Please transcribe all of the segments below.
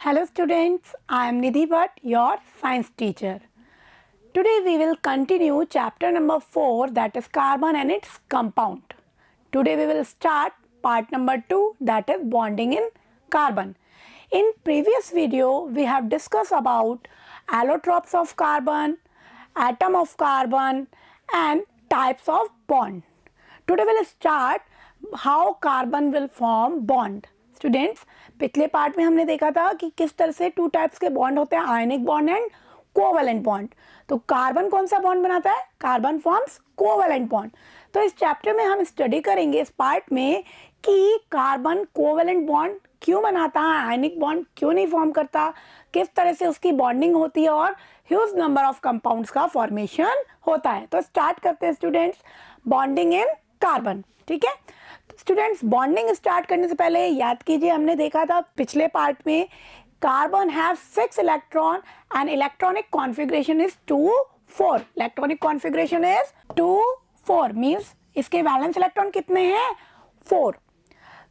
Hello students, I am Nidhi Bhatt, your science teacher. Today we will continue chapter number 4, that is carbon and its compound. Today we will start part number 2, that is bonding in carbon. In previous video we have discussed about allotropes of carbon, atom of carbon and types of bond. Today we will start how carbon will form bond. Students, पिछले part में हमने देखा था कि किस तरह से two types के बॉन्ड होते हैं, ionic bond and covalent bond. तो कार्बन कौन सा बॉन्ड बनाता है? Carbon forms covalent bond. तो इस चैप्टर में हम स्टडी करेंगे इस पार्ट में कि कार्बन कोवैलेंट बॉन्ड क्यों बनाता है, आयनिक बॉन्ड क्यों नहीं फॉर्म करता, किस तरह से उसकी बॉन्डिंग होती है और ह्यूज नंबर ऑफ कंपाउंड्स का फॉर्मेशन होता है. तो स्टार्ट करते हैं स्टूडेंट्स बॉन्डिंग इन कार्बन. ठीक है स्टूडेंट्स, बॉन्डिंग स्टार्ट करने से पहले याद कीजिए, हमने देखा था पिछले पार्ट में carbon have 6 electron and electronic configuration is 2-4. Electronic configuration is 2-4 means इसके वैलेंस इलेक्ट्रॉन कितने हैं? 4.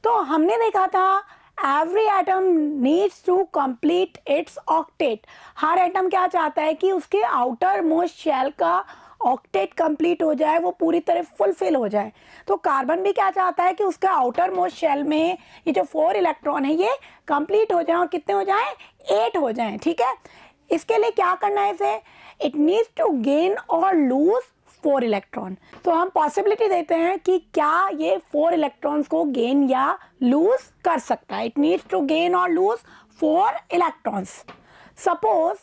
तो हमने देखा था every atom needs to complete its octet. हर एटम क्या चाहता है कि उसके आउटर मोस्ट शेल का ऑक्टेट कंप्लीट हो जाए, वो पूरी तरह फुलफिल हो जाए. तो कार्बन भी क्या चाहता है कि उसका आउटर मोस्ट शेल में ये जो 4 इलेक्ट्रॉन है ये कंप्लीट हो जाए और कितने हो जाएं? 8 हो जाएं. ठीक है, इसके लिए क्या करना है इसे? It needs to gain or lose 4 electron. तो हम पॉसिबिलिटी देते हैं कि क्या ये 4 इलेक्ट्रॉन्स को गेन या लूज कर सकता है. It needs to gain or lose 4 electrons. Suppose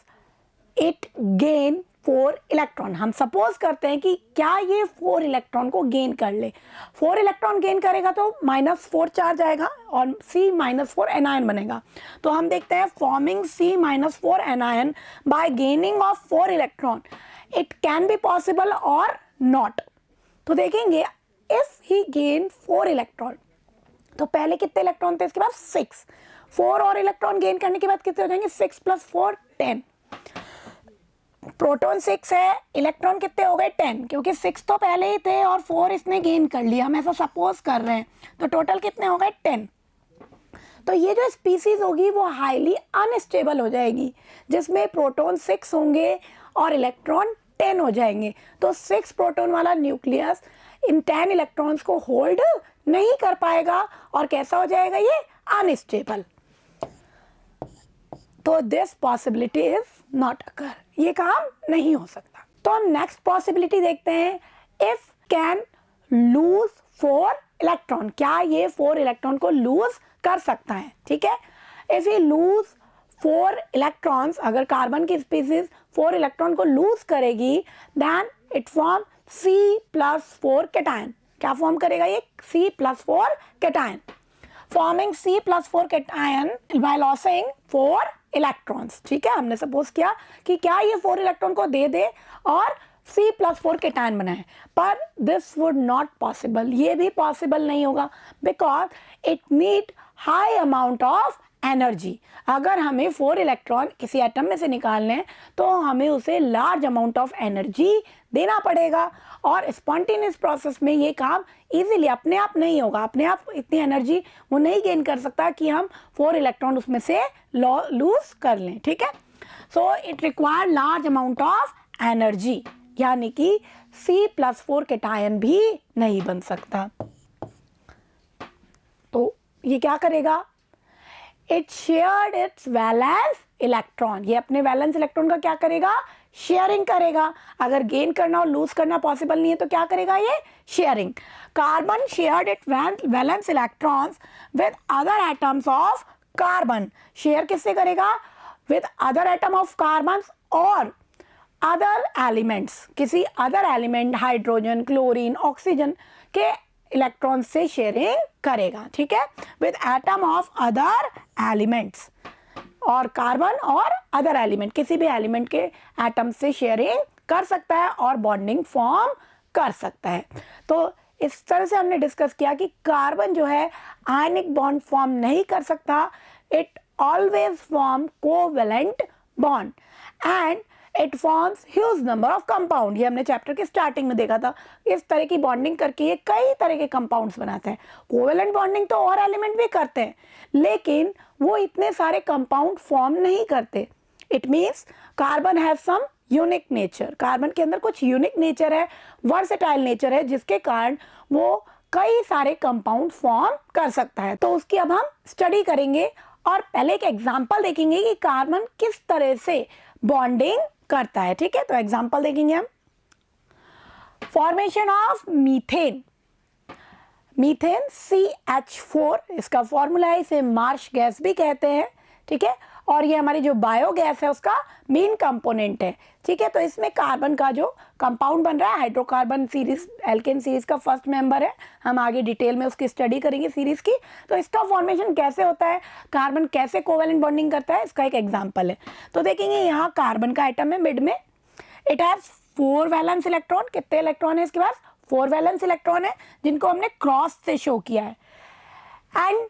it gain 4 electron. हम सपोज करते हैं कि क्या ये 4 इलेक्ट्रॉन को गेन कर ले. 4 इलेक्ट्रॉन गेन करेगा तो -4 चार्ज आएगा और C-4 एनायन बनेगा. तो हम देखते हैं forming C-4 anion bye gaining of 4 electron. It can be possible और नॉट. तो देखेंगे इफ ही गेन 4 इलेक्ट्रॉन, तो पहले कितने इलेक्ट्रॉन थे इसके बाद? 6. 4 और इलेक्ट्रॉन गेन करने के बाद कितने हो जाएंगे? 6 + 4 10. प्रोटॉन 6 है, इलेक्ट्रॉन कितने हो गए? 10, क्योंकि 6 तो पहले ही थे और 4 इसने गेन कर लिया. हम ऐसा सपोज कर रहे हैं. तो टोटल कितने हो गए? 10. तो ये जो स्पीसीज होगी वो हाईली अनस्टेबल हो जाएगी, जिसमें प्रोटॉन 6 होंगे और इलेक्ट्रॉन 10 हो जाएंगे. तो 6 प्रोटॉन वाला न्यूक्लियस इन 10 इलेक्ट्रॉन्स को होल्ड नहीं कर पाएगा और कैसा हो जाएगा? ये अनस्टेबल. तो this possibility is not occur. ये काम नहीं हो सकता. तो हम नेक्स्ट पॉसिबिलिटी देखते हैं. If can lose 4 electron. क्या ये 4 इलेक्ट्रॉन को लूज कर सकता है? ठीक है, इफ ही लूज 4 इलेक्ट्रॉन्स, अगर कार्बन की स्पीसीज 4 इलेक्ट्रॉन को लूज करेगी, then it form C+4 cation. क्या फॉर्म करेगा ये? C+4 cation. Forming C+4 cation by losing 4 electrons. ठीक है, हमने सपोज किया कि क्या ये 4 इलेक्ट्रॉन को दे दे और C+4 कैटायन बनाए, पर दिस वुड नॉट पॉसिबल. ये भी पॉसिबल नहीं होगा because it need high amount of energy. अगर हमें 4 इलेक्ट्रॉन किसी एटम में से निकालने हैं तो हमें उसे लार्ज अमाउंट ऑफ एनर्जी देना पड़ेगा और स्पॉन्टेनियस प्रोसेस में ये काम इजीली अपने आप नहीं होगा. अपने आप इतनी एनर्जी वो नहीं गेन कर सकता कि हम 4 इलेक्ट्रॉन उसमें से लूज कर लें. ठीक है, so it require large amount of energy, यानी कि C+4 कैटायन भी नहीं बन सकता. तो ये क्या करेगा? It shared it's valence electron. ये अपने वैलेंस इलेक्ट्रॉन का क्या करेगा? शेयरिंग करेगा. अगर गेन करना और लूज करना पॉसिबल नहीं है तो क्या करेगा? ये sharing. Carbon shared it valence electrons with other atoms of carbon. Share किससे करेगा? With other atom of carbon और अदर एलिमेंट्स. किसी other element, hydrogen, chlorine, oxygen के इलेक्ट्रॉन से शेयरिंग करेगा. ठीक है, with atom of other elements. और कार्बन और अदर एलिमेंट, किसी भी एलिमेंट के एटम से शेयरिंग कर सकता है और बॉन्डिंग फॉर्म कर सकता है. तो इस तरह से हमने डिस्कस किया कि कार्बन जो है आयनिक बॉन्ड फॉर्म नहीं कर सकता. It always form covalent bond and it forms huge number of compound. ये हमने चैप्टर के स्टार्टिंग में देखा था. इस तरह की बॉन्डिंग करके ये कई तरह के कंपाउंड्स बनाते हैं. कोवैलेंट बॉन्डिंग तो और एलिमेंट भी करते हैं, लेकिन वो इतने सारे कंपाउंड फॉर्म नहीं करते। It means carbon have some unique nature, carbon के अंदर कुछ यूनिक नेचर है, वर्सेटाइल नेचर है, जिसके कारण वो कई सारे कंपाउंड फॉर्म कर सकता है। तो उसकी अब हम स्टडी करेंगे और पहले एक एग्जांपल देखेंगे कि कार्बन किस तरह से बॉन्डिंग करता है। ठीक है, तो एग्जांपल देखेंगे हम। Formation of methane, methane CH4 इसका फॉर्मूला है, इसे मार्श गैस भी कहते हैं। ठीक है, और ये हमारी जो बायोगैस है उसका मेन कंपोनेंट है। ठीक है, तो इसमें कार्बन का जो कंपाउंड बन रहा है हाइड्रोकार्बन सीरीज, एल्केन सीरीज का फर्स्ट मेंबर है। हम आगे डिटेल में उसकी स्टडी करेंगे सीरीज की। तो इसका फॉर्मेशन कैसे होता है, कार्बन कैसे कोवेलेंट बॉन्डिंग करता है, इसका एक एग्जांपल है। तो देखेंगे यहाँ कार्बन का एटम है मिड में, इट हैज 4 वैलेंस इलेक्ट्रॉन। कितने इलेक्ट्रॉन है इसके पास, 4 वैलेंस इलेक्ट्रॉन है, जिनको हमने क्रॉस से शो किया है। एंड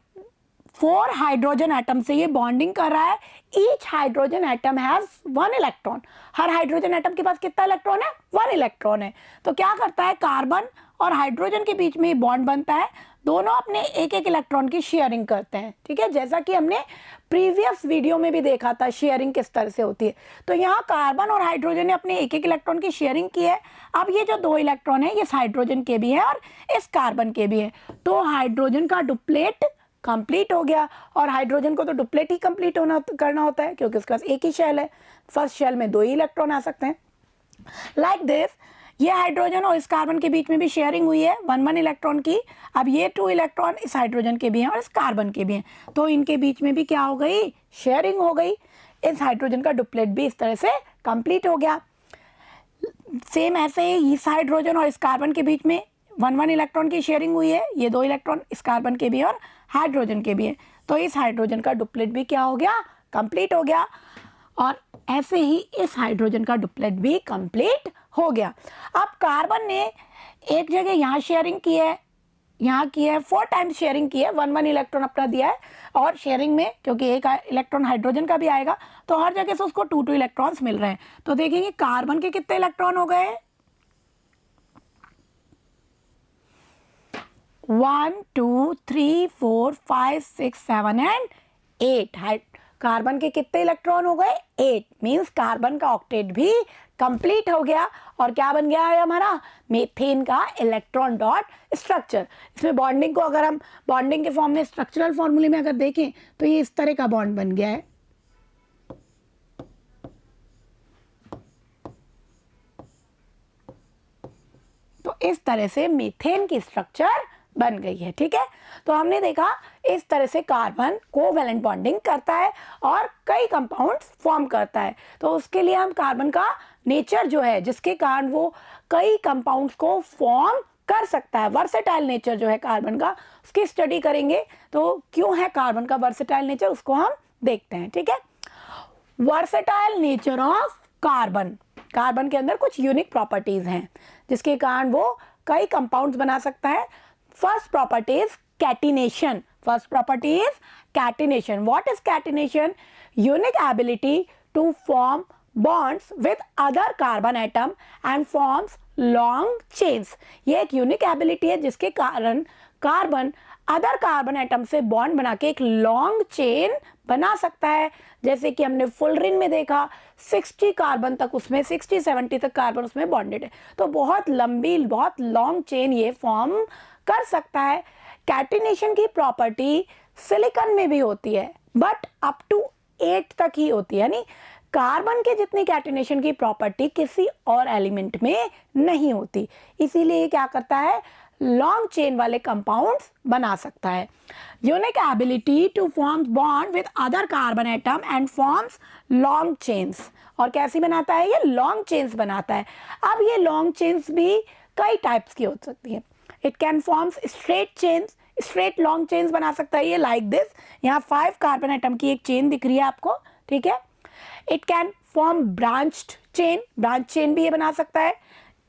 4 हाइड्रोजन एटम से ये बॉन्डिंग कर रहा है। Each hydrogen atom has 1 electron. Her hydrogen atom के पास कितना इलेक्ट्रॉन है, 1 इलेक्ट्रॉन है। तो क्या करता है, कार्बन और हाइड्रोजन के बीच में बॉन्ड बनता है, दोनों अपने एक एक इलेक्ट्रॉन की शेयरिंग करते हैं। ठीक है, जैसा कि हमने प्रीवियस वीडियो में भी देखा था शेयरिंग किस तरह से होती है। तो यहाँ कार्बन और हाइड्रोजन ने अपने एक एक इलेक्ट्रॉन की शेयरिंग की है। अब ये जो 2 इलेक्ट्रॉन है, इस हाइड्रोजन के भी है और इस कार्बन के भी है। तो हाइड्रोजन का डुप्लेट कंप्लीट हो गया, और हाइड्रोजन को तो डुप्लेट ही कंप्लीट करना होता है, क्योंकि उसके पास एक ही शेल है। फर्स्ट शेल में 2 ही इलेक्ट्रॉन आ सकते हैं। लाइक दिस, ये हाइड्रोजन और इस कार्बन के बीच में भी शेयरिंग हुई है 1 इलेक्ट्रॉन की। अब ये 2 इलेक्ट्रॉन इस हाइड्रोजन के भी हैं और इस कार्बन के भी हैं, तो इनके बीच में भी क्या हो गई, शेयरिंग हो गई। इस हाइड्रोजन का डुप्लेट भी इस तरह से कंप्लीट हो गया। सेम ऐसे ही इस हाइड्रोजन और इस कार्बन के बीच में 1 इलेक्ट्रॉन की शेयरिंग हुई है। ये 2 इलेक्ट्रॉन इस कार्बन के भी और हाइड्रोजन के भी हैं, तो इस हाइड्रोजन का डुप्लेट भी क्या हो गया, कंप्लीट हो गया। और ऐसे ही इस हाइड्रोजन का डुप्लेट भी कंप्लीट हो गया। अब कार्बन ने एक जगह यहाँ शेयरिंग की है, यहाँ की है, 4 टाइम्स शेयरिंग की है, 1 इलेक्ट्रॉन अपना दिया है। और शेयरिंग में क्योंकि एक इलेक्ट्रॉन हाइड्रोजन का भी आएगा, तो हर जगह से उसको 2 इलेक्ट्रॉन्स मिल रहे हैं। तो देखेंगे कार्बन के कितने इलेक्ट्रॉन हो गए, 1 2 3 4 5 6 7 एंड 8। कार्बन के कितने इलेक्ट्रॉन हो गए, 8। मीन्स कार्बन का ऑक्टेट भी कंप्लीट हो गया। और क्या बन गया है हमारा, मीथेन का इलेक्ट्रॉन डॉट स्ट्रक्चर। इसमें बॉन्डिंग को अगर हम बॉन्डिंग के फॉर्म में स्ट्रक्चरल फॉर्मूले में अगर देखें तो ये इस तरह का बॉन्ड बन गया है। तो इस तरह से मीथेन की स्ट्रक्चर बन गई है। ठीक है, तो हमने देखा इस तरह से कार्बन कोवैलेंट बॉन्डिंग करता है और कई कंपाउंड्स फॉर्म करता है। तो उसके लिए हम कार्बन का नेचर जो है, जिसके कारण वो कई कंपाउंड्स को फॉर्म कर सकता है, वर्सेटाइल नेचर जो है कार्बन का, उसकी स्टडी करेंगे। तो क्यों है कार्बन का वर्सेटाइल नेचर, उसको हम देखते हैं। ठीक है, versatile nature of carbon, carbon के अंदर कुछ यूनिक प्रॉपर्टीज हैं जिसके कारण वो कई कंपाउंड्स बना सकता है। First property is catenation. First property is catenation. What is catenation, unique ability to form bonds with other carbon atom and forms long chains। ये एक यूनिक एबिलिटी है जिसके कारण कार्बन अदर कार्बन एटम से bond बना के एक long chain बना सकता है। जैसे कि हमने फुलरिन में देखा 60 कार्बन तक उसमें 60-70 तक कार्बन उसमें बॉन्डेड है, तो बहुत लंबी बहुत लॉन्ग चेन ये फॉर्म कर सकता है। कैटिनेशन की प्रॉपर्टी सिलिकॉन में भी होती है बट अप टू 8 तक ही होती है, यानी कार्बन के जितनी कैटिनेशन की प्रॉपर्टी किसी और एलिमेंट में नहीं होती। इसीलिए क्या करता है, लॉन्ग चेन वाले कंपाउंड्स बना सकता है। Unique ability to form bond with other carbon atom and forms long chains. और कैसी बनाता है, ये लॉन्ग चेन्स बनाता है। अब ये लॉन्ग चेन्स भी कई टाइप्स की हो सकती है। It can forms straight chains, straight long chains बना सकता है ये, लाइक दिस। यहाँ 5 कार्बन एटम की एक चेन दिख रही है आपको, ठीक है। It can form branched chain, branch chain भी ये बना सकता है।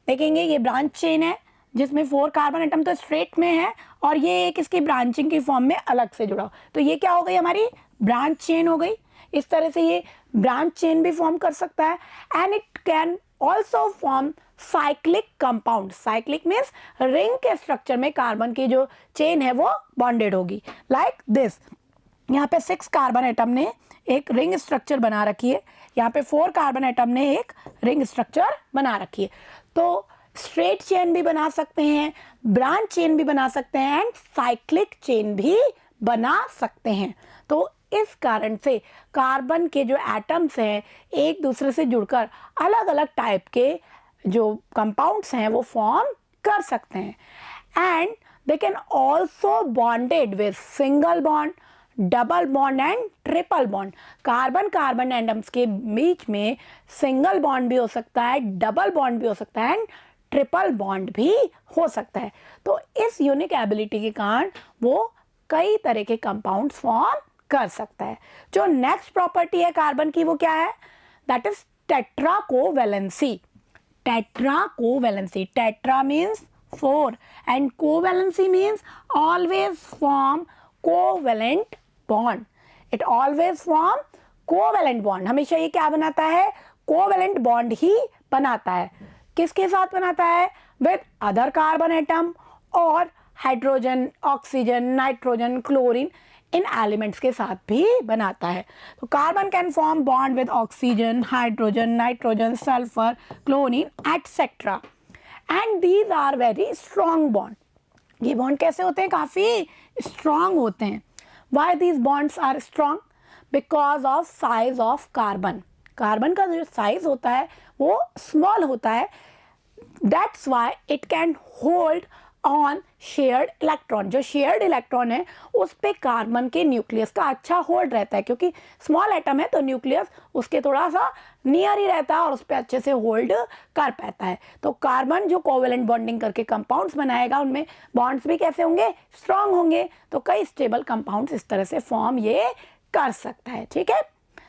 देखेंगे ये ब्रांच चेन है जिसमें 4 कार्बन एटम तो स्ट्रेट में है और ये एक इसकी ब्रांचिंग की फॉर्म में अलग से जुड़ा हो, तो ये क्या हो गई, हमारी ब्रांच चेन हो गई। इस तरह से ये ब्रांच चेन भी फॉर्म कर सकता है। And it can also form cyclic compound. Cyclic means ring के स्ट्रक्चर में कार्बन की जो चेन है वो बॉन्डेड होगी, लाइक दिस। यहाँ पे 6 कार्बन एटम ने एक रिंग स्ट्रक्चर बना रखी है, यहाँ पे 4 कार्बन एटम ने एक रिंग स्ट्रक्चर बना रखी है। तो स्ट्रेट चेन भी बना सकते हैं, ब्रांच चेन भी बना सकते हैं एंड साइक्लिक चेन भी बना सकते हैं। तो इस कारण से कार्बन के जो एटम्स हैं एक दूसरे से जुड़कर अलग अलग टाइप के जो कंपाउंड्स हैं वो फॉर्म कर सकते हैं। And they can also bonded with single bond, double bond and triple bond. Carbon carbon atoms के बीच में सिंगल बॉन्ड भी हो सकता है, डबल बॉन्ड भी हो सकता है एंड ट्रिपल बॉन्ड भी हो सकता है। तो इस यूनिक एबिलिटी के कारण वो कई तरह के कंपाउंड्स फॉर्म कर सकता है। जो नेक्स्ट प्रॉपर्टी है कार्बन की वो क्या है? That is tetra covalency. Tetra covalency, tetra means 4 and covalency means always form covalent bond. It always form covalent bond. हमेशा ये क्या बनाता है? कोवैलेंट बॉन्ड ही बनाता है। किसके साथ बनाता है? विद अदर कार्बन एटम और हाइड्रोजन, ऑक्सीजन, नाइट्रोजन, क्लोरीन इन एलिमेंट्स के साथ भी बनाता है। तो carbon can form bond with oxygen, hydrogen, nitrogen, sulphur, chlorine etcetera and these are very strong bond. ये बॉन्ड कैसे होते हैं? काफ़ी स्ट्रॉन्ग होते हैं। Why these bonds are strong? Because of size of carbon. Carbon का जो साइज होता है वो स्मॉल होता है, that's why it can hold on shared electron. जो शेयर्ड इलेक्ट्रॉन है उस पे कार्बन के न्यूक्लियस का अच्छा होल्ड रहता है, क्योंकि स्मॉल एटम है तो न्यूक्लियस उसके थोड़ा सा नियर ही रहता है और उस पर अच्छे से होल्ड कर पाता है। तो कार्बन जो कोवैलेंट बॉन्डिंग करके कंपाउंड्स बनाएगा उनमें बॉन्ड्स भी कैसे होंगे? स्ट्रांग होंगे। तो कई स्टेबल कंपाउंड्स इस तरह से फॉर्म ये कर सकता है। ठीक है,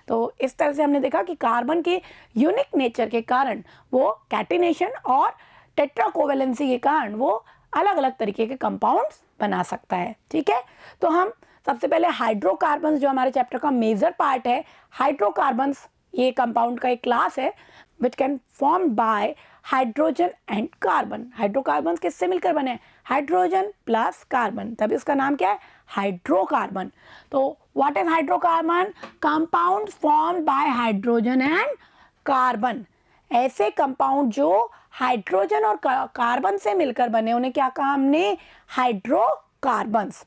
तो इस तरह से हमने देखा कि कार्बन के यूनिक नेचर के कारण वो कैटिनेशन और टेट्रा कोवैलेंसी के कारण वो अलग अलग तरीके के कंपाउंड्स बना सकता है। ठीक है, तो हम सबसे पहले हाइड्रोकार्बन्स जो हमारे चैप्टर का मेजर पार्ट है, हाइड्रोकार्बन्स ये कंपाउंड का एक क्लास है which can form by hydrogen and carbon. Hydrocarbons किससे मिलकर बने? हाइड्रोजन प्लस कार्बन, तभी उसका नाम क्या है? हाइड्रोकार्बन। तो what is hydrocarbon? Compound form by hydrogen and carbon. ऐसे कंपाउंड जो हाइड्रोजन और कार्बन से मिलकर बने उन्हें क्या कहा हमने? Hydrocarbons.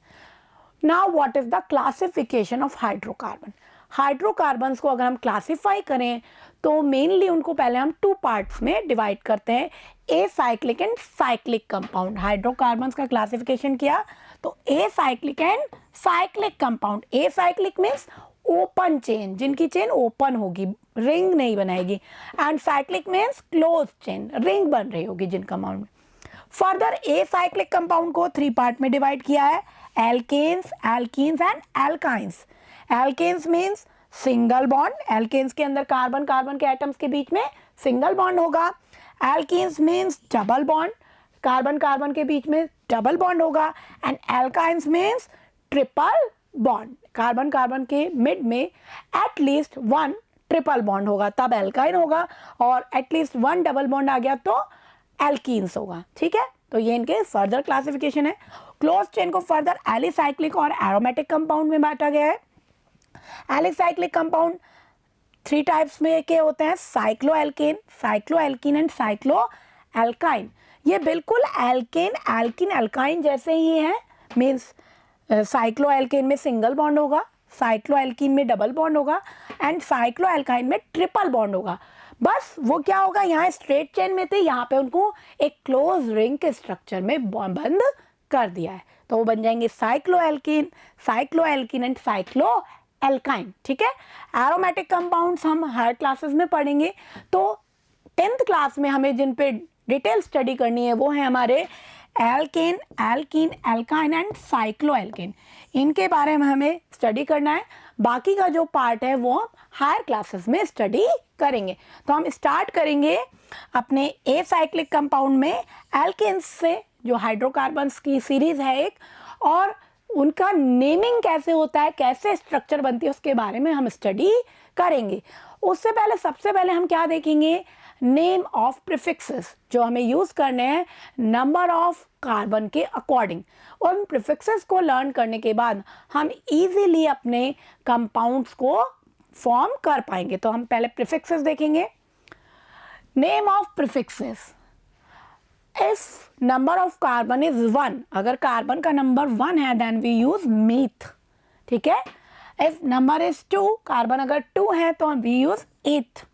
Now what is the classification of hydrocarbon? Hydrocarbons को अगर हम क्लासिफाई करें तो मेनली उनको पहले हम 2 पार्ट्स में डिवाइड करते हैं, acyclic and cyclic compound. Hydrocarbons का क्लासिफिकेशन किया तो acyclic and cyclic compound. Acyclic means open chain, जिनकी चेन ओपन होगी, रिंग नहीं बनाएगी, and cyclic means close chain, ring बन रही होगी जिन कंपाउंड में। फर्दर ए साइक्लिक कंपाउंड को 3 पार्ट में डिवाइड किया है, alkanes, alkenes and alkynes. Alkanes means single bond, alkanes के अंदर कार्बन कार्बन के एटम्स के बीच में सिंगल बॉन्ड होगा। Alkenes means double bond, carbon carbon के बीच में डबल बॉन्ड होगा। And alkynes means triple bond, carbon carbon के मिड में एटलीस्ट 1 ट्रिपल बॉन्ड होगा तब एल्काइन होगा, और एटलीस्ट 1 डबल बॉन्ड आ गया तो एल्कीन्स होगा। ठीक है, तो ये इनके फर्दर क्लासिफिकेशन है। क्लोज चेन को फर्दर एलिसाइक्लिक और एरोमेटिक कंपाउंड में बांटा गया है। एलिसाइक्लिक कंपाउंड 3 टाइप्स में के होते हैं, साइक्लोएल्केन, साइक्लोएल्कीन एंड साइक्लोएल्काइन। ये बिल्कुल एल्केन, एल्कीन, एल्काइन जैसे ही हैं। मीन्स साइक्लोएल्केन में सिंगल बॉन्ड होगा, साइक्लोएल्कीन में डबल बॉन्ड होगा एंड साइक्लोएल्काइन में ट्रिपल बॉन्ड होगा। बस वो क्या होगा, यहाँ स्ट्रेट चेन में थे, यहाँ पे उनको एक क्लोज रिंग के स्ट्रक्चर में बंद कर दिया है, तो वो बन जाएंगे साइक्लोएल्कीन, साइक्लोएल्कीन एंड साइक्लोएल्काइन। ठीक है, एरोमेटिक कंपाउंड्स हम हर क्लासेस में पढ़ेंगे। तो 10th क्लास में हमें जिन पे डिटेल स्टडी करनी है वो है हमारे alkane, alkene, alkyne and cycloalkane. इनके बारे में हमें स्टडी करना है। बाकी का जो पार्ट है वो हम हायर क्लासेस में स्टडी करेंगे। तो हम स्टार्ट करेंगे अपने ए साइक्लिक कंपाउंड में एल्केन्स से, जो हाइड्रोकार्बन्स की सीरीज है एक, और उनका नेमिंग कैसे होता है, कैसे स्ट्रक्चर बनती है, उसके बारे में हम स्टडी करेंगे। उससे पहले सबसे पहले हम क्या देखेंगे? नेम ऑफ प्रीफिक्सेस जो हमें यूज करने हैं नंबर ऑफ कार्बन के अकॉर्डिंग। उन प्रीफिक्सेस को लर्न करने के बाद हम इजीली अपने कंपाउंड्स को फॉर्म कर पाएंगे। तो हम पहले प्रीफिक्सेस देखेंगे। Name of prefixes, if number of carbon is 1, अगर कार्बन का नंबर 1 है देन वी यूज मीथ, ठीक है। इफ नंबर इज 2, कार्बन अगर 2 है तो we use ईथ।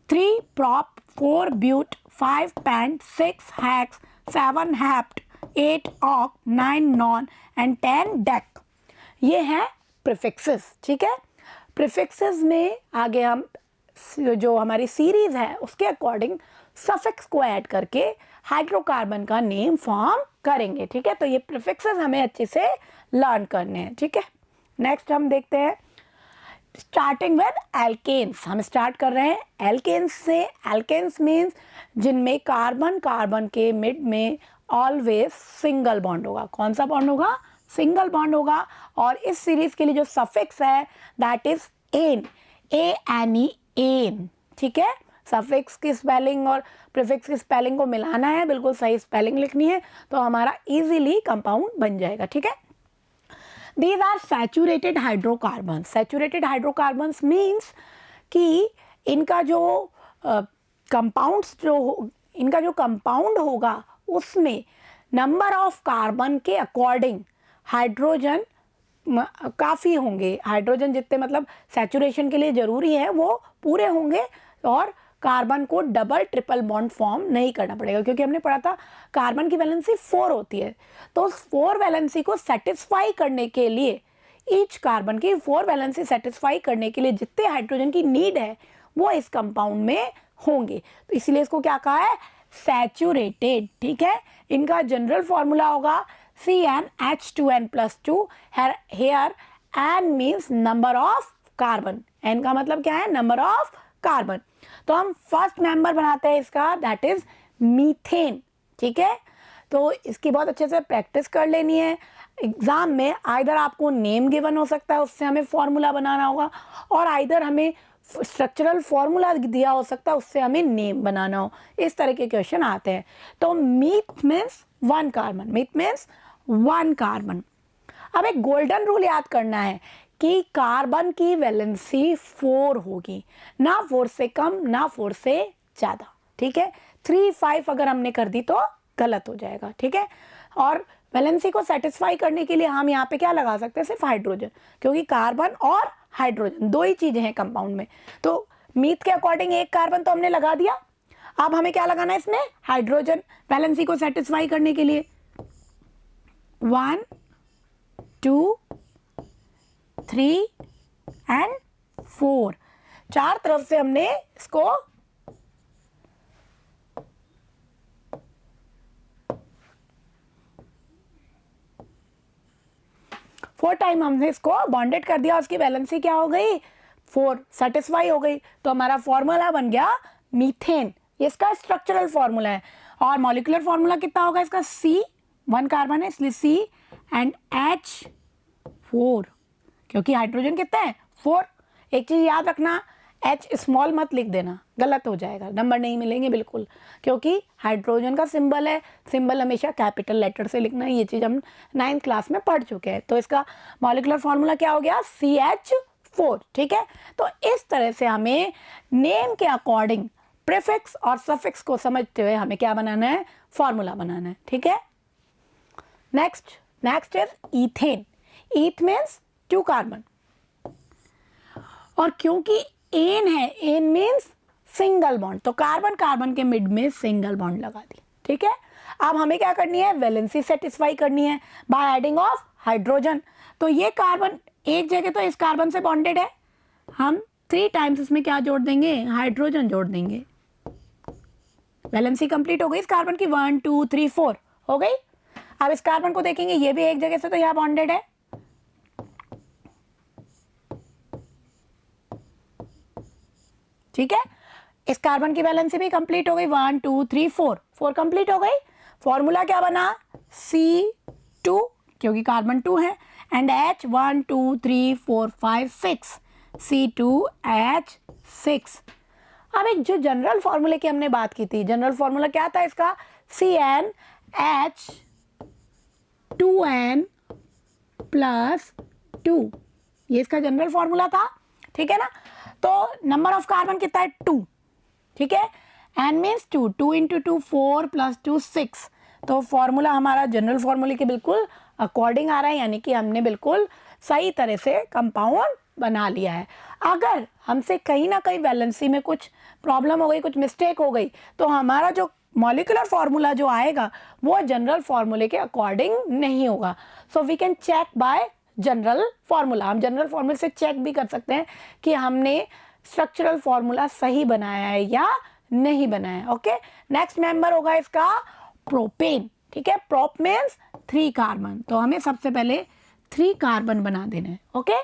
3 prop, 4 bute, 5 pant, 6 hex, 7 hept, 8 oct, 9 non and 10 dec। ये है प्रीफिक्सेस, ठीक है। प्रीफिक्सेस में आगे हम जो हमारी सीरीज है उसके अकॉर्डिंग सफिक्स को ऐड करके हाइड्रोकार्बन का नेम फॉर्म करेंगे, ठीक है। तो ये प्रीफिक्सेस हमें अच्छे से लर्न करने हैं, ठीक है। नेक्स्ट हम देखते हैं स्टार्टिंग विद एल्केन्स। हम स्टार्ट कर रहे हैं एल्केन्स से। एल्केन्स मीन्स जिनमें कार्बन कार्बन के मिड में ऑलवेज सिंगल बॉन्ड होगा। कौन सा बॉन्ड होगा? सिंगल बॉन्ड होगा। और इस सीरीज के लिए जो सफिक्स है that is ane, ANE, ane, ठीक है। सफिक्स की स्पेलिंग और प्रीफिक्स की स्पेलिंग को मिलाना है, बिल्कुल सही स्पेलिंग लिखनी है तो हमारा इजीली कंपाउंड बन जाएगा, ठीक है। These are saturated hydrocarbons. Saturated hydrocarbons means कि इनका जो इनका जो कंपाउंड होगा उसमें नंबर ऑफ कार्बन के अकॉर्डिंग हाइड्रोजन काफ़ी होंगे। हाइड्रोजन जितने मतलब सैचुरेशन के लिए ज़रूरी है वो पूरे होंगे और कार्बन को डबल ट्रिपल बॉन्ड फॉर्म नहीं करना पड़ेगा, क्योंकि हमने पढ़ा था कार्बन की वैलेंसी 4 होती है। तो उस 4 वैलेंसी को सेटिस्फाई करने के लिए, ईच कार्बन की 4 वैलेंसी सेटिस्फाई करने के लिए जितने हाइड्रोजन की नीड है वो इस कंपाउंड में होंगे। तो इसलिए इसको क्या कहा है? सैचुरेटेड, ठीक है। इनका जनरल फॉर्मूला होगा CnH2n+2। Here N means number of carbon, N का मतलब क्या है? Number of carbon. तो हम फर्स्ट मेंबर बनाते हैं इसका, दैट इज मीथेन, ठीक है। तो इसकी बहुत अच्छे से प्रैक्टिस कर लेनी है। एग्जाम में आइदर आपको नेम गिवन हो सकता है, उससे हमें फॉर्मूला बनाना होगा, और आइदर हमें स्ट्रक्चरल फॉर्मूला दिया हो सकता है, उससे हमें नेम बनाना हो। इस तरह के क्वेश्चन आते हैं। तो myth means 1 carbon, myth means 1 carbon. अब एक गोल्डन रूल याद करना है कि कार्बन की वैलेंसी 4 होगी, ना 4 से कम ना 4 से ज़्यादा, ठीक है। 3, 5 अगर हमने कर दी तो गलत हो जाएगा, ठीक है। और वैलेंसी को सेटिस्फाई करने के लिए हम यहाँ पे क्या लगा सकते हैं? सिर्फ हाइड्रोजन, क्योंकि कार्बन और हाइड्रोजन 2 ही चीज़ें हैं कंपाउंड में। तो मीथ के अकॉर्डिंग 1 कार्बन तो हमने लगा दिया। अब हमें क्या लगाना है इसमें? हाइड्रोजन, वैलेंसी को सेटिस्फाई करने के लिए। 1, 2, 3 एंड 4, 4 तरफ से हमने इसको फोर टाइम हमने इसको बॉन्डेड कर दिया। उसकी वैलेंसी क्या हो गई? 4 सेटिस्फाई हो गई। तो हमारा फॉर्मूला बन गया मीथेन। ये इसका स्ट्रक्चरल फॉर्मूला है। और मॉलिक्यूलर फॉर्मूला कितना होगा इसका? C, 1 कार्बन है इसलिए C एंड H4, क्योंकि हाइड्रोजन कितना है? 4। एक चीज़ याद रखना, H स्मॉल मत लिख देना, गलत हो जाएगा, नंबर नहीं मिलेंगे बिल्कुल, क्योंकि हाइड्रोजन का सिंबल है, सिंबल हमेशा कैपिटल लेटर से लिखना है। ये चीज़ हम 9th क्लास में पढ़ चुके हैं। तो इसका मॉलिक्यूलर फॉर्मूला क्या हो गया? CH4, ठीक है। तो इस तरह से हमें नेम के अकॉर्डिंग प्रीफिक्स और सफिक्स को समझते हुए हमें क्या बनाना है? फॉर्मूला बनाना है, ठीक है। Next is ethane. Eth means 2 carbon, और क्योंकि एन है, एन मीन्स सिंगल बॉन्ड, तो कार्बन कार्बन के मिड में सिंगल बॉन्ड लगा दी, ठीक है। अब हमें क्या करनी है? वैलेंसी सेटिस्फाई करनी है बाय एडिंग ऑफ हाइड्रोजन। तो ये कार्बन एक जगह तो इस कार्बन से बॉन्डेड है, हम 3 टाइम्स इसमें क्या जोड़ देंगे? हाइड्रोजन जोड़ देंगे। वैलेंसी कंप्लीट हो गई इस कार्बन की, 1, 2, 3, 4 हो गई। अब इस कार्बन को देखेंगे, ये भी एक जगह से तो यहाँ बॉन्डेड है, ठीक है। इस कार्बन की वैलेंसी भी कंप्लीट हो गई, 1, 2, 3, 4 कंप्लीट हो गई। फॉर्मूला क्या बना? C2, क्योंकि कार्बन 2 है, एंड H, 1, 2, 3, 4, 5, 6, C2H6। अब एक जो जनरल फॉर्मूले की हमने बात की थी, जनरल फॉर्मूला क्या था इसका? CnH 2n प्लस 2, ये इसका जनरल फॉर्मूला था, ठीक है ना। तो नंबर ऑफ कार्बन कितना है 2, ठीक है, n मीन्स 2, 2 इंटू 2 4 प्लस 2 6, तो फॉर्मूला हमारा जनरल फॉर्मूले के बिल्कुल अकॉर्डिंग आ रहा है, यानी कि हमने बिल्कुल सही तरह से कंपाउंड बना लिया है। अगर हमसे कहीं ना कहीं वैलेंसी में कुछ प्रॉब्लम हो गई, कुछ मिस्टेक हो गई, तो हमारा जो मॉलिक्यूलर फार्मूला जो आएगा वो जनरल फार्मूले के अकॉर्डिंग नहीं होगा। So we can check by general formula, हम जनरल फार्मूले से चेक भी कर सकते हैं कि हमने स्ट्रक्चरल फार्मूला सही बनाया है या नहीं बनाया है। ओके, नेक्स्ट मेंबर होगा इसका प्रोपेन, ठीक है। प्रोप मीन्स 3 कार्बन, तो हमें सबसे पहले 3 कार्बन बना देना है। Okay,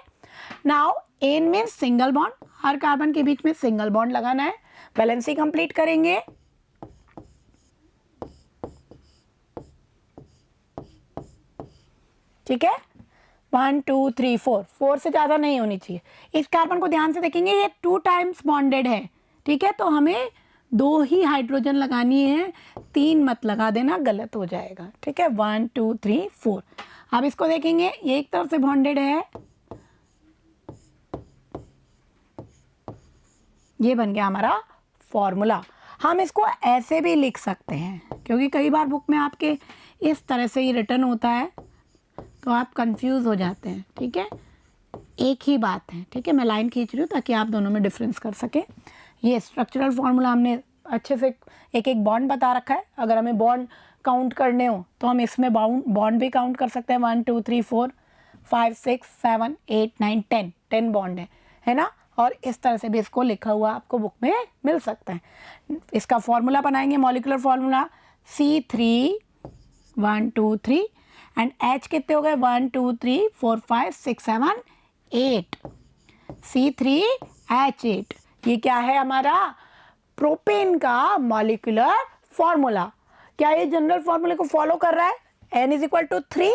now ane means single bond, हर कार्बन के बीच में सिंगल बॉन्ड लगाना है। वैलेंसी कंप्लीट करेंगे, ठीक है, 1 2 3 4, 4 से ज़्यादा नहीं होनी चाहिए। इस कार्बन को ध्यान से देखेंगे, ये 2 टाइम्स बॉन्डेड है, ठीक है, तो हमें 2 ही हाइड्रोजन लगानी है, 3 मत लगा देना, गलत हो जाएगा, ठीक है। 1 2 3 4, अब इसको देखेंगे, ये एक तरफ से बॉन्डेड है, ये बन गया हमारा फॉर्मूला। हम इसको ऐसे भी लिख सकते हैं, क्योंकि कई बार बुक में आपके इस तरह से ही रिटर्न होता है, तो आप कंफ्यूज हो जाते हैं, ठीक है। एक ही बात है, ठीक है, मैं लाइन खींच रही हूँ ताकि आप दोनों में डिफरेंस कर सकें। ये स्ट्रक्चरल फार्मूला हमने अच्छे से एक एक बॉन्ड बता रखा है। अगर हमें बॉन्ड काउंट करने हो तो हम इसमें बॉन्ड भी काउंट कर सकते हैं, 1 2 3 4 5 6 7 8 9 10 बॉन्ड है ना। और इस तरह से भी इसको लिखा हुआ आपको बुक में मिल सकता है। इसका फॉर्मूला बनाएंगे, molecular formula C3 1 2 3 and H कितने हो गए 1 2 3 4 5 6 7 8, C3H8, ये क्या है हमारा प्रोपेन का मॉलिक्यूलर फॉर्मूला। क्या ये जनरल फॉर्मूले को फॉलो कर रहा है? n is equal to 3,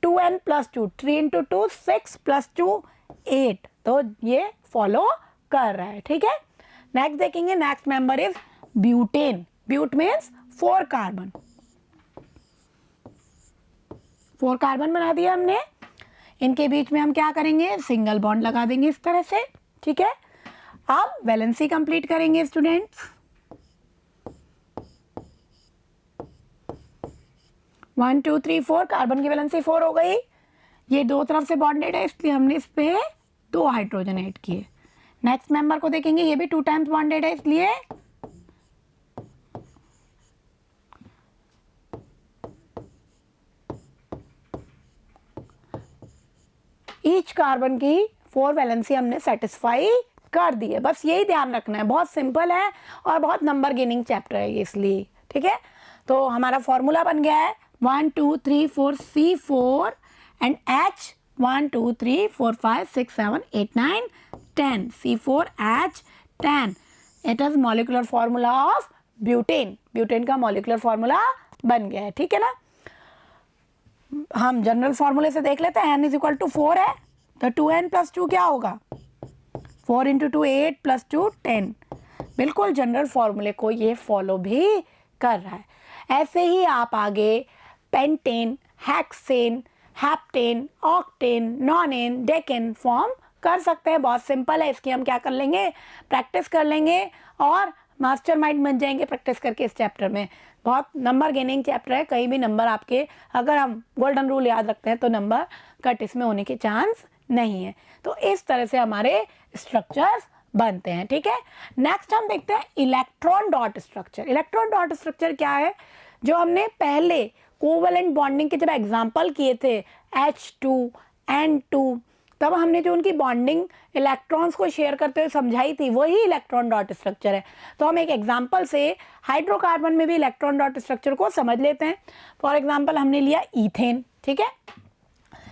2n plus 2, 3 into 2 6 plus 2 8, तो ये फॉलो कर रहा है, ठीक है। नेक्स्ट देखेंगे, next member is butane. But means 4 carbon, 4 carbon बना दिया हमने। इनके बीच में हम क्या करेंगे, सिंगल बॉन्ड लगा देंगे इस तरह से, ठीक है। अब वैलेंसी कंप्लीट करेंगे स्टूडेंट्स। 1 2 3 4, कार्बन की वैलेंसी 4 हो गई। ये 2 तरफ से बॉन्डेड है, इसलिए हमने इस पे 2 हाइड्रोजन ऐड किए। नेक्स्ट मेंबर को देखेंगे, ये भी 2 टाइम्स बॉन्डेड है, इसलिए ईच कार्बन की 4 वैलेंसी हमने सेटिस्फाई कर दी है। बस यही ध्यान रखना है, बहुत सिंपल है और बहुत नंबर गेनिंग चैप्टर है ये, इसलिए, ठीक है। तो हमारा फॉर्मूला बन गया है 1 2 3 4 C4 and H 1 2 3 4 5 6 7 8 9 10, C4H10, it is molecular formula of butane. Butane का मॉलिक्यूलर फॉर्मूला बन गया है, ठीक है ना। हम जनरल फॉर्मूले से देख लेते हैं, n इज इक्वल टू 4 है, तो 2n प्लस 2 क्या होगा, 4 इंटू 2 8 प्लस 2 10, बिल्कुल जनरल फॉर्मूले को ये फॉलो भी कर रहा है। ऐसे ही आप आगे pentane, hexane, heptane, octane, nonane, decane form कर सकते हैं। बहुत सिंपल है, इसकी हम क्या कर लेंगे, प्रैक्टिस कर लेंगे और मास्टरमाइंड बन जाएंगे प्रैक्टिस करके इस चैप्टर में। बहुत नंबर गेनिंग चैप्टर है, कहीं भी नंबर आपके, अगर हम गोल्डन रूल याद रखते हैं तो नंबर कट इसमें होने के चांस नहीं है। तो इस तरह से हमारे स्ट्रक्चर्स बनते हैं, ठीक है। नेक्स्ट हम देखते हैं electron dot structure. Electron dot structure क्या है, जो हमने पहले कोवैलेंट बॉन्डिंग के जब एग्जाम्पल किए थे H2 N2, तब हमने जो उनकी बॉन्डिंग इलेक्ट्रॉन्स को शेयर करते हुए समझाई थी, वही इलेक्ट्रॉन डॉट स्ट्रक्चर है। तो हम एक एग्जांपल से हाइड्रोकार्बन में भी इलेक्ट्रॉन डॉट स्ट्रक्चर को समझ लेते हैं। फॉर एग्जांपल हमने लिया ईथेन, ठीक है,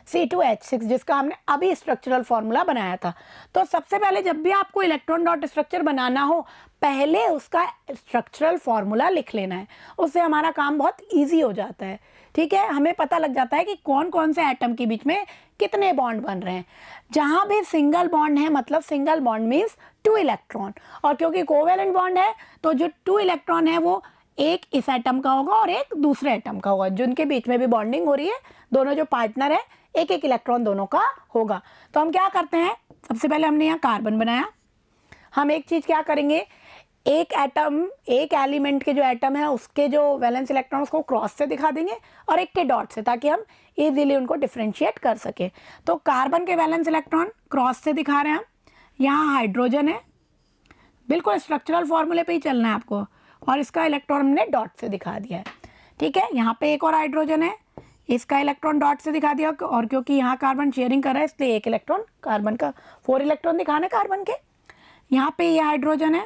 C2H6, जिसका हमने अभी स्ट्रक्चरल फॉर्मूला बनाया था। तो सबसे पहले जब भी आपको इलेक्ट्रॉन डॉट स्ट्रक्चर बनाना हो, पहले उसका स्ट्रक्चरल फॉर्मूला लिख लेना है, उससे हमारा काम बहुत ईजी हो जाता है, ठीक है। हमें पता लग जाता है कि कौन कौन से एटम के बीच में कितने बॉन्ड बन रहे हैं। जहाँ भी सिंगल बॉन्ड है, मतलब सिंगल बॉन्ड मीन्स 2 इलेक्ट्रॉन, और क्योंकि कोवैलेंट बॉन्ड है तो जो 2 इलेक्ट्रॉन है वो एक इस एटम का होगा और एक दूसरे एटम का होगा, जिनके बीच में भी बॉन्डिंग हो रही है, दोनों जो पार्टनर है, एक एक इलेक्ट्रॉन दोनों का होगा। तो हम क्या करते हैं, सबसे पहले हमने यहाँ कार्बन बनाया। हम एक चीज़ क्या करेंगे, एक एटम, एक एलिमेंट के जो एटम है उसके जो वैलेंस इलेक्ट्रॉन उसको क्रॉस से दिखा देंगे और एक के डॉट से, ताकि हम इजीली उनको डिफ्रेंशिएट कर सके। तो कार्बन के वैलेंस इलेक्ट्रॉन क्रॉस से दिखा रहे हैं हम। यहाँ हाइड्रोजन है, बिल्कुल स्ट्रक्चरल फॉर्मूले पे ही चलना है आपको, और इसका इलेक्ट्रॉन हमने डॉट से दिखा दिया है, ठीक है। यहाँ पे एक और हाइड्रोजन है, इसका इलेक्ट्रॉन डॉट से दिखा दिया, और क्योंकि यहाँ कार्बन शेयरिंग कर रहा है इसलिए एक इलेक्ट्रॉन कार्बन का, 4 इलेक्ट्रॉन दिखाना कार्बन के। यहाँ पे ये हाइड्रोजन है,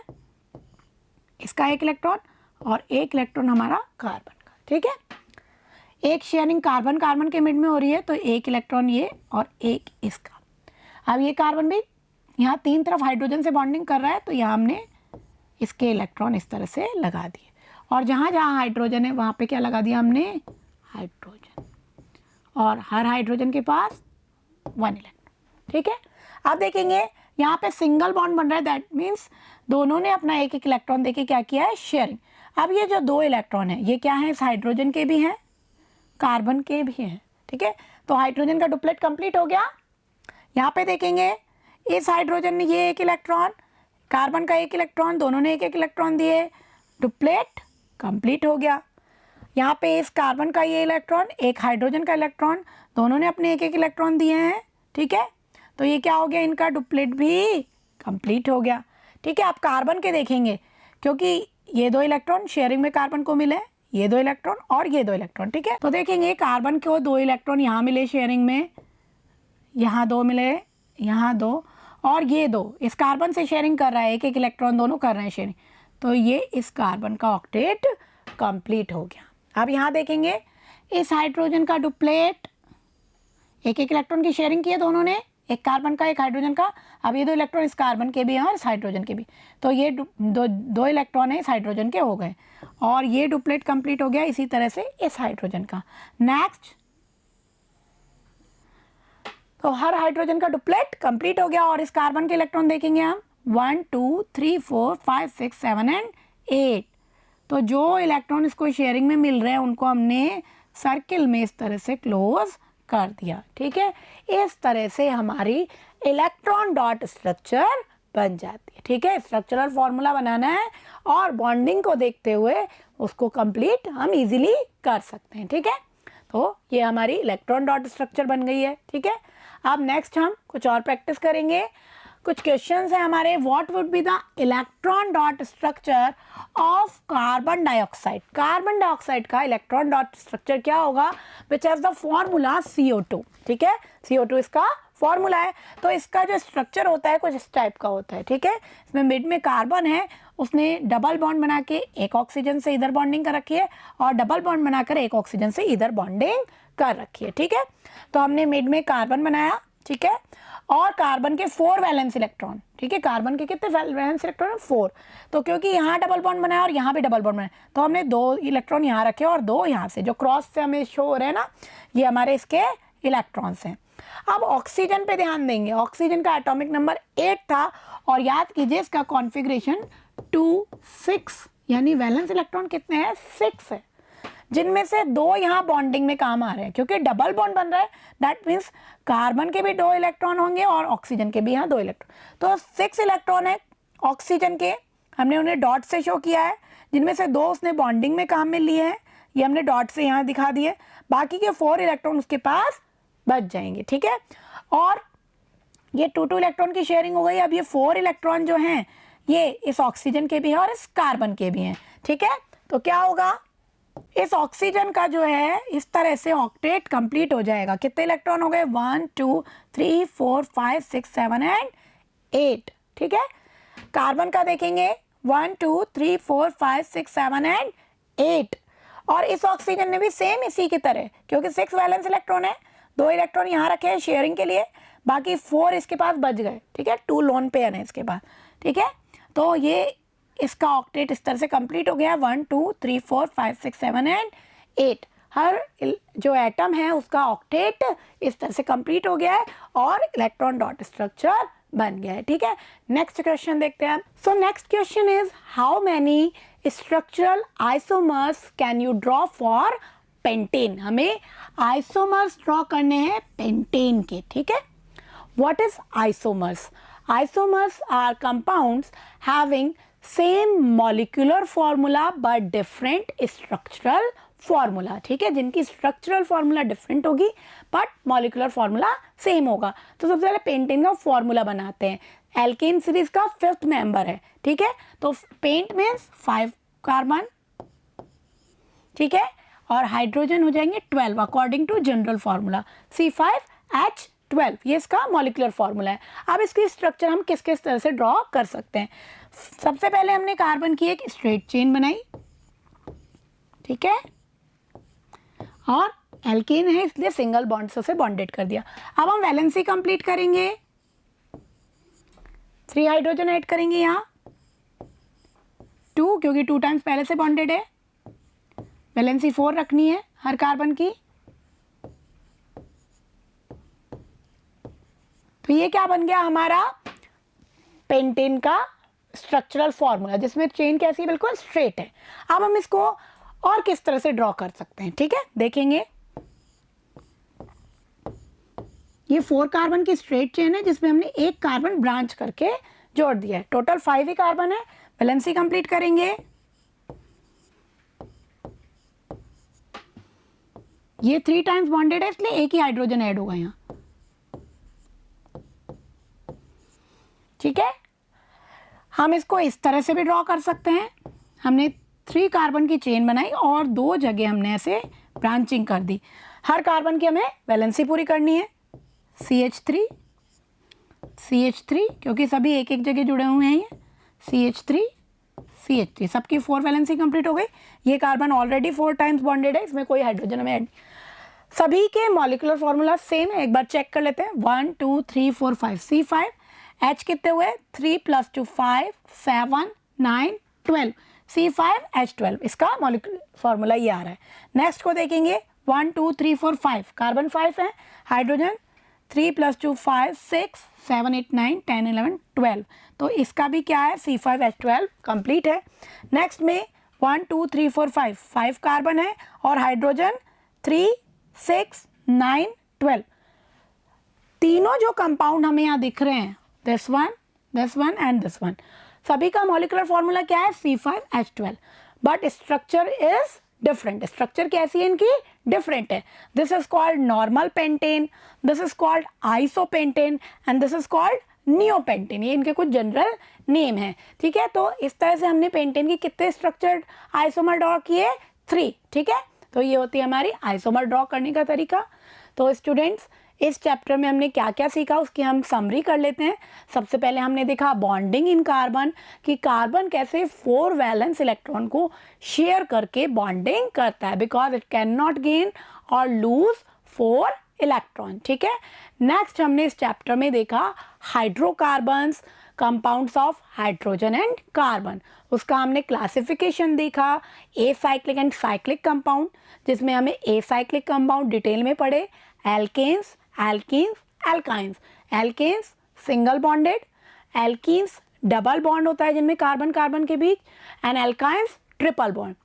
इसका एक इलेक्ट्रॉन और एक इलेक्ट्रॉन हमारा कार्बन का, ठीक है। एक शेयरिंग कार्बन कार्बन के मिड में हो रही है, तो एक इलेक्ट्रॉन ये और एक इसका। अब ये कार्बन भी यहाँ 3 तरफ हाइड्रोजन से बॉन्डिंग कर रहा है, तो यहाँ हमने इसके इलेक्ट्रॉन इस तरह से लगा दिए, और जहाँ जहाँ हाइड्रोजन है वहाँ पे क्या लगा दिया हमने, हाइड्रोजन, और हर हाइड्रोजन के पास 1 इलेक्ट्रॉन, ठीक है। अब देखेंगे यहाँ पे सिंगल बॉन्ड बन रहा है, दैट मीन्स दोनों ने अपना एक एक इलेक्ट्रॉन देके क्या किया है, शेयरिंग। अब ये जो 2 इलेक्ट्रॉन है ये क्या है, इस हाइड्रोजन के भी हैं, कार्बन के भी हैं, ठीक है। तो हाइड्रोजन का डुप्लेट कंप्लीट हो गया। यहाँ पे देखेंगे इस हाइड्रोजन ने ये एक इलेक्ट्रॉन, कार्बन का एक इलेक्ट्रॉन, दोनों ने एक एक इलेक्ट्रॉन दिए, डुप्लेट कंप्लीट हो गया। यहाँ पे इस कार्बन का ये इलेक्ट्रॉन, एक हाइड्रोजन का इलेक्ट्रॉन, दोनों ने अपने एक एक इलेक्ट्रॉन दिए हैं, ठीक है। तो ये क्या हो गया, इनका डुप्लेट भी कंप्लीट हो गया, ठीक है। आप कार्बन के देखेंगे, क्योंकि ये 2 इलेक्ट्रॉन शेयरिंग में कार्बन को मिले, ये 2 इलेक्ट्रॉन और ये 2 इलेक्ट्रॉन, ठीक है। तो देखेंगे कार्बन को 2 इलेक्ट्रॉन यहाँ मिले शेयरिंग में, यहाँ 2 मिले, यहाँ 2, और ये 2 इस कार्बन से शेयरिंग कर रहा है, एक एक इलेक्ट्रॉन दोनों कर रहे हैं शेयरिंग, तो ये इस कार्बन का ऑक्टेट कंप्लीट हो गया। अब यहाँ देखेंगे इस हाइड्रोजन का डुप्लेट, एक एक इलेक्ट्रॉन की शेयरिंग की है दोनों ने, एक कार्बन का एक हाइड्रोजन का। अब ये 2 इलेक्ट्रॉन इस कार्बन के भी हैं और इस हाइड्रोजन के भी, तो ये दो इलेक्ट्रॉन है इस हाइड्रोजन के हो गए, और ये डुप्लेट कंप्लीट हो गया इसी तरह से इस हाइड्रोजन का। नेक्स्ट, तो हर हाइड्रोजन का डुप्लेट कंप्लीट हो गया, और इस कार्बन के इलेक्ट्रॉन देखेंगे हम 1 2 3 4 5 6 7 एंड 8। तो जो इलेक्ट्रॉन इसको शेयरिंग में मिल रहे हैं उनको हमने सर्किल में इस तरह से क्लोज कर दिया, ठीक है। इस तरह से हमारी इलेक्ट्रॉन डॉट स्ट्रक्चर बन जाती है, ठीक है। स्ट्रक्चरल फॉर्मूला बनाना है और बॉन्डिंग को देखते हुए उसको कंप्लीट हम इजीली कर सकते हैं, ठीक है। तो ये हमारी इलेक्ट्रॉन डॉट स्ट्रक्चर बन गई है, ठीक है। अब नेक्स्ट हम कुछ और प्रैक्टिस करेंगे। कुछ क्वेश्चंस हैं हमारे, what would be the electron dot structure of carbon dioxide. Carbon dioxide का इलेक्ट्रॉन डॉट स्ट्रक्चर क्या होगा, which has the formula CO2, ठीक है। CO2 इसका फॉर्मूला है। तो इसका जो स्ट्रक्चर होता है कुछ इस टाइप का होता है, ठीक है। इसमें मिड में कार्बन है, उसने डबल बॉन्ड बना के एक ऑक्सीजन से इधर बॉन्डिंग कर रखी है, और डबल बॉन्ड बनाकर एक ऑक्सीजन से इधर बॉन्डिंग कर रखी है, ठीक है। तो हमने मिड में कार्बन बनाया, ठीक है, और कार्बन के 4 वैलेंस इलेक्ट्रॉन, ठीक है। कार्बन के कितने वैलेंस इलेक्ट्रॉन है, 4। तो क्योंकि यहाँ डबल बॉन्ड बनाया और यहाँ भी डबल बॉन्ड बनाया, तो हमने 2 इलेक्ट्रॉन यहाँ रखे और 2 यहाँ से, जो क्रॉस से हमें शो हो रहे हैं ना, ये हमारे इसके इलेक्ट्रॉन्स हैं। अब ऑक्सीजन पे ध्यान देंगे। ऑक्सीजन का एटॉमिक नंबर 8 था, और याद कीजिए इसका कॉन्फ़िगरेशन 2 6, यानी वैलेंस इलेक्ट्रॉन कितने हैं, 6 है, जिनमें से 2 यहाँ बॉन्डिंग में काम आ रहे हैं, क्योंकि डबल बॉन्ड बन रहा है, दैट मीन्स कार्बन के भी 2 इलेक्ट्रॉन होंगे और ऑक्सीजन के भी यहाँ 2 इलेक्ट्रॉन। तो 6 इलेक्ट्रॉन है ऑक्सीजन के, हमने उन्हें डॉट से शो किया है, जिनमें से 2 उसने बॉन्डिंग में काम में लिए हैं, ये हमने डॉट से यहाँ दिखा दिए। बाकी के 4 इलेक्ट्रॉन उसके पास बच जाएंगे, ठीक है। और ये 2 इलेक्ट्रॉन की शेयरिंग हो गई। अब ये 4 इलेक्ट्रॉन जो हैं ये इस ऑक्सीजन के भी हैं और इस कार्बन के भी हैं, ठीक है। तो क्या होगा, इस ऑक्सीजन का जो है इस तरह से ऑक्टेट कंप्लीट हो जाएगा। कितने इलेक्ट्रॉन हो गए, 1 2 3 4 5 6 7 एंड 8, ठीक है। कार्बन का देखेंगे 1 2 3 4 5 6 7 एंड 8, और इस ऑक्सीजन ने भी सेम इसी की तरह, क्योंकि 6 वैलेंस इलेक्ट्रॉन है, 2 इलेक्ट्रॉन यहाँ रखे हैं शेयरिंग के लिए, बाकी 4 इसके पास बच गए, ठीक है। 2 लोन पेयर है इसके पास, ठीक है। तो ये इसका ऑक्टेट इस तरह से कंप्लीट हो गया, 1 2 3 4 5 6 7 एंड 8। हर जो एटम है उसका ऑक्टेट इस तरह से कंप्लीट हो गया है और इलेक्ट्रॉन डॉट स्ट्रक्चर बन गया है, ठीक है। नेक्स्ट क्वेश्चन देखते हैं। So next question is, how many structural isomers can you draw for pentane? हमें आइसोमर्स ड्रॉ करने हैं पेंटेन के, ठीक है. What is isomers? Isomers are compounds having same molecular formula but different structural formula, ठीक है, जिनकी स्ट्रक्चरल फॉर्मूला डिफरेंट होगी बट मॉलिक्यूलर फॉर्मूला सेम होगा. तो सबसे पहले पेंटेन का फॉर्मूला बनाते हैं. एल्केन सीरीज का 5th मेंबर है, ठीक है. तो पेंट मीन्स 5 कार्बन, ठीक है, और हाइड्रोजन हो जाएंगे 12 according to general formula C5H12. ये इसका मॉलिक्यूलर फार्मूला है. अब इसकी स्ट्रक्चर हम किस किस तरह से ड्रॉ कर सकते हैं. सबसे पहले हमने कार्बन की एक स्ट्रेट चेन बनाई, ठीक है, और एल्केन है इसलिए सिंगल बॉन्ड से बॉन्डेड कर दिया. अब हम वैलेंसी कंप्लीट करेंगे. 3 हाइड्रोजन ऐड करेंगे यहाँ, 2 क्योंकि 2 टाइम्स पहले से बॉन्डेड है. वैलेंसी 4 रखनी है हर कार्बन की. तो ये क्या बन गया हमारा पेंटेन का स्ट्रक्चरल फॉर्मूला, जिसमें चेन कैसी है, बिल्कुल स्ट्रेट है. अब हम इसको और किस तरह से ड्रॉ कर सकते हैं, ठीक है, देखेंगे. ये 4 कार्बन की स्ट्रेट चेन है जिसमें हमने एक कार्बन ब्रांच करके जोड़ दिया है. टोटल 5 ही कार्बन है. वैलेंसी कंप्लीट करेंगे. ये 3 टाइम्स बॉन्डेड है इसलिए एक ही हाइड्रोजन ऐड होगा यहाँ, ठीक है. हम इसको इस तरह से भी ड्रॉ कर सकते हैं. हमने 3 कार्बन की चेन बनाई और 2 जगह हमने ऐसे ब्रांचिंग कर दी. हर कार्बन की हमें वैलेंसी पूरी करनी है. CH3 क्योंकि सभी एक एक जगह जुड़े हुए हैं. ये CH3 सबकी 4 वैलेंसी कंप्लीट हो गई. ये कार्बन ऑलरेडी 4 टाइम्स बॉन्डेड है, इसमें कोई हाइड्रोजन हमें ऐड. सभी के मॉलिक्यूलर फॉर्मूला सेम है. एक बार चेक कर लेते हैं. 1 2 3 4 5 C5H कितने हुए, 3 + 2 5 7 9 12 C5H12. इसका मॉलिक्यूलर फॉर्मूला ये आ रहा है. नेक्स्ट को देखेंगे. 1 2 3 4 5 कार्बन 5 है. हाइड्रोजन 3 + 2 5 6 7 8 9 10 11 12. तो इसका भी क्या है, C5H12 कंप्लीट है. नेक्स्ट में 1 2 3 4 5 कार्बन है और हाइड्रोजन 3 6 9 12. तीनों जो कंपाउंड हमें यहाँ दिख रहे हैं, this one and this one, सभी का मॉलिक्यूलर फॉर्मूला क्या है, C5H12, but structure is different. Structure कैसी है इनकी, डिफरेंट है. This is called normal pentane, this is called isopentane and this is called neopentane. ये इनके कुछ जनरल नेम है, ठीक है. तो इस तरह से हमने पेंटेन की कितने स्ट्रक्चर्ड आइसोमर ड्रॉ किए, 3, ठीक है. तो ये होती है हमारी आइसोमर ड्रॉ करने का तरीका. तो स्टूडेंट्स, इस चैप्टर में हमने क्या क्या सीखा उसकी हम समरी कर लेते हैं. सबसे पहले हमने देखा बॉन्डिंग इन कार्बन, कि कार्बन कैसे 4 वैलेंस इलेक्ट्रॉन को शेयर करके बॉन्डिंग करता है, because it can not gain or lose 4 electron, ठीक है. नेक्स्ट हमने इस चैप्टर में देखा hydrocarbons, compounds of hydrogen and carbon. उसका हमने क्लासिफिकेशन देखा, एसाइक्लिक एंड साइक्लिक कंपाउंड, जिसमें हमें एसाइक्लिक कंपाउंड डिटेल में पढ़े. Alkanes, alkenes, alkynes. Alkanes single bonded, alkenes double bond होता है जिनमें कार्बन कार्बन के बीच, and alkynes triple bond.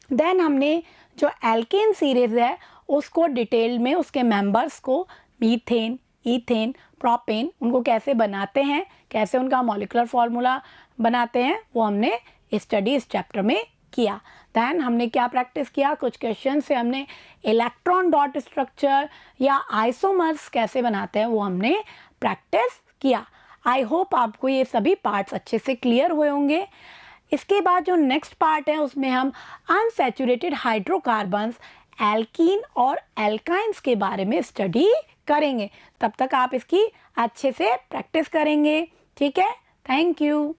Then हमने जो एल्केन सीरीज है उसको डिटेल में उसके मेंबर्स को मीथेन, ईथेन, प्रोपेन, उनको कैसे बनाते हैं, कैसे उनका मॉलिक्यूलर फॉर्मूला बनाते हैं, वो हमने स्टडी इस चैप्टर में किया. दैन हमने क्या प्रैक्टिस किया, कुछ क्वेश्चन से हमने इलेक्ट्रॉन डॉट स्ट्रक्चर या आइसोमर्स कैसे बनाते हैं वो हमने प्रैक्टिस किया. आई होप आपको ये सभी पार्ट्स अच्छे से क्लियर हुए होंगे. इसके बाद जो नेक्स्ट पार्ट है उसमें हम अनसैचुरेटेड हाइड्रोकार्बन्स, एल्कीन और एल्काइंस के बारे में स्टडी करेंगे. तब तक आप इसकी अच्छे से प्रैक्टिस करेंगे, ठीक है. Thank you.